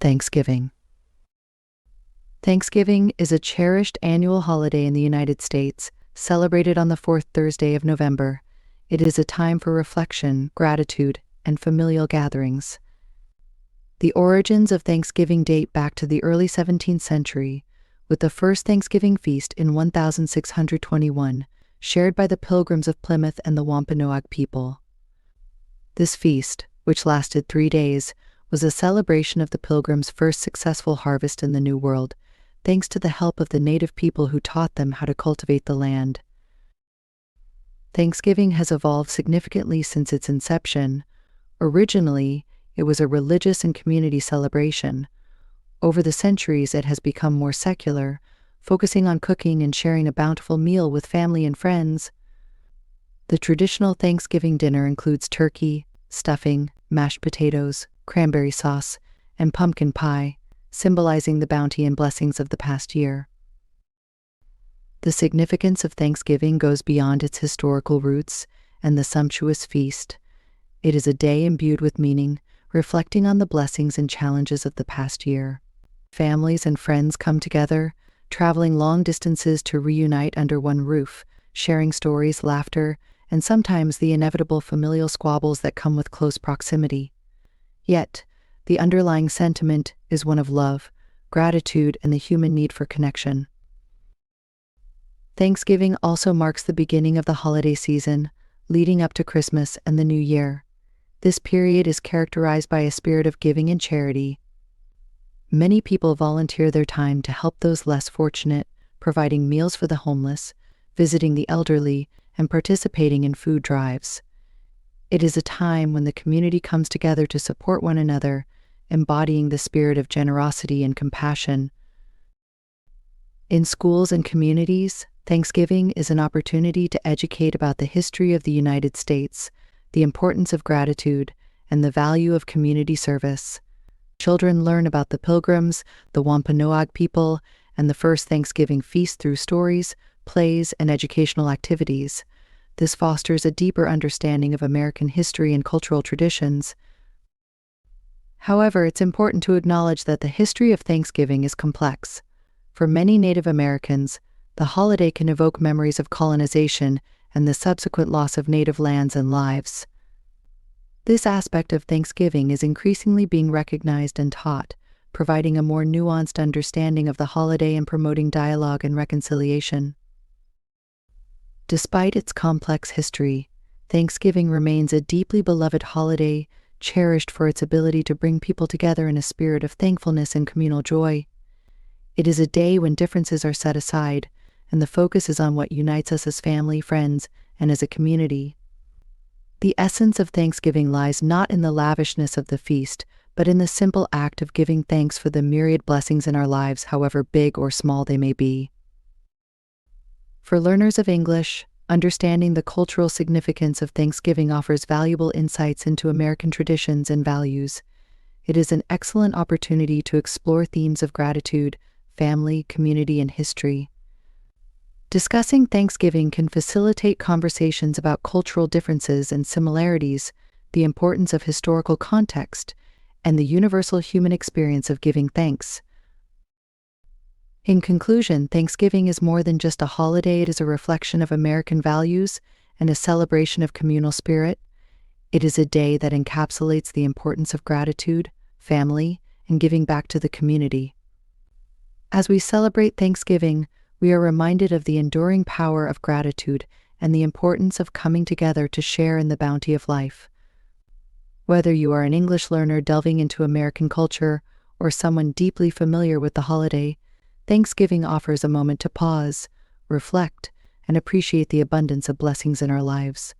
Thanksgiving. Thanksgiving is a cherished annual holiday in the United States, celebrated on the fourth Thursday of November. It is a time for reflection, gratitude, and familial gatherings. The origins of Thanksgiving date back to the early 17th century, with the first Thanksgiving feast in 1621, shared by the Pilgrims of Plymouth and the Wampanoag people. This feast, which lasted 3 days, was a celebration of the Pilgrims' first successful harvest in the New World, thanks to the help of the native people who taught them how to cultivate the land. Thanksgiving has evolved significantly since its inception. Originally, it was a religious and community celebration. Over the centuries, it has become more secular, focusing on cooking and sharing a bountiful meal with family and friends. The traditional Thanksgiving dinner includes turkey, stuffing, mashed potatoes, cranberry sauce, and pumpkin pie, symbolizing the bounty and blessings of the past year. The significance of Thanksgiving goes beyond its historical roots and the sumptuous feast. It is a day imbued with meaning, reflecting on the blessings and challenges of the past year. Families and friends come together, traveling long distances to reunite under one roof, sharing stories, laughter, and sometimes the inevitable familial squabbles that come with close proximity. Yet, the underlying sentiment is one of love, gratitude, and the human need for connection. Thanksgiving also marks the beginning of the holiday season, leading up to Christmas and the New Year. This period is characterized by a spirit of giving and charity. Many people volunteer their time to help those less fortunate, providing meals for the homeless, visiting the elderly, and participating in food drives. It is a time when the community comes together to support one another, embodying the spirit of generosity and compassion. In schools and communities, Thanksgiving is an opportunity to educate about the history of the United States, the importance of gratitude, and the value of community service. Children learn about the Pilgrims, the Wampanoag people, and the first Thanksgiving feast through stories, plays, and educational activities. This fosters a deeper understanding of American history and cultural traditions. However, it's important to acknowledge that the history of Thanksgiving is complex. For many Native Americans, the holiday can evoke memories of colonization and the subsequent loss of native lands and lives. This aspect of Thanksgiving is increasingly being recognized and taught, providing a more nuanced understanding of the holiday and promoting dialogue and reconciliation. Despite its complex history, Thanksgiving remains a deeply beloved holiday, cherished for its ability to bring people together in a spirit of thankfulness and communal joy. It is a day when differences are set aside, and the focus is on what unites us as family, friends, and as a community. The essence of Thanksgiving lies not in the lavishness of the feast, but in the simple act of giving thanks for the myriad blessings in our lives, however big or small they may be. For learners of English, understanding the cultural significance of Thanksgiving offers valuable insights into American traditions and values. It is an excellent opportunity to explore themes of gratitude, family, community, and history. Discussing Thanksgiving can facilitate conversations about cultural differences and similarities, the importance of historical context, and the universal human experience of giving thanks. In conclusion, Thanksgiving is more than just a holiday. It is a reflection of American values and a celebration of communal spirit. It is a day that encapsulates the importance of gratitude, family, and giving back to the community. As we celebrate Thanksgiving, we are reminded of the enduring power of gratitude and the importance of coming together to share in the bounty of life. Whether you are an English learner delving into American culture or someone deeply familiar with the holiday, Thanksgiving offers a moment to pause, reflect, and appreciate the abundance of blessings in our lives.